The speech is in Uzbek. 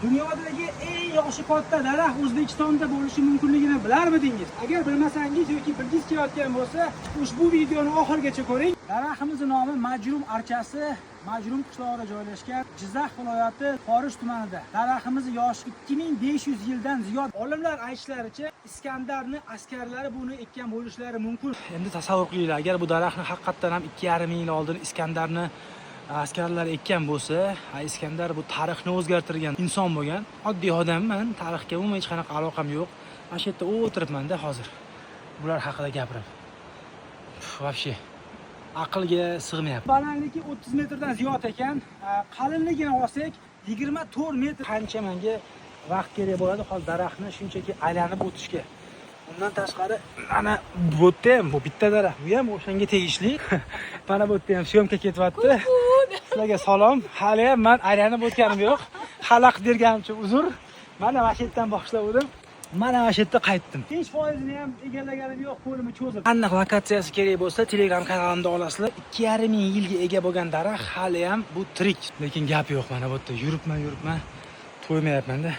Dunyodagi eng yoshi katta daraxt O'zbekistonda bo'lishi mumkinligini bilarmidingiz? Agar bilmasangiz yoki bilgingiz kelayotgan bo'lsa, ushbu videoni oxirigacha ko'ring. Daraxtimizning nomi Majrum archasi. Majrum qishlog'ida joylashgan Jizzax viloyati Forish tumanida. Daraxtimiz yoshi 2500 yildan ziyod. Olimlar aytishlaricha, Iskandarning askarlari buni ekkan bo'lishlari mumkin. Endi tasavvur qilinglar, agar bu daraxtni haqiqatdan ham 2,5 yil oldin Iskandarni askarlar ekkan bo'lsa, Iskandar bu tarixni o'zgartirgan inson bo'lgan. Oddiy odamman, tarixga umuman hech qanaqa aloqam yo'q. Mana shu yerda o'tiribman-da hozir. Bular haqida gapirib. Вообще aqlga sig'mayapti. Balandligi 30 metrdan ziyod ekan. Qalinligini olsak 24 metr. Qancha menga vaqt kerak bo'ladi hozir daraxtni shunchaki aylanib o'tishga. Undan tashqari mana bu yerda ham bu bitta daraxt, bu ham o'shanga tegishli. Mana bu yerda ham syomka ketyapti. Sizlarga salom. Hali ham men aylanib o'tganim yo'q. Xalaq berganimcha uzr. Mana shu yerdan boshladim. Mana shu yerda qaytdim. Hech foizini ham egallaganim yo'q, qo'limni cho'zib. Aniq lokatsiyasi kerak bo'lsa, Telegram kanalimda olasizlar. 2,5 yilga ega bo'lgan daraxt hali ham bu tirik. Lekin gap yo'q, mana bu yerda yuribman, to'ymayapman-da.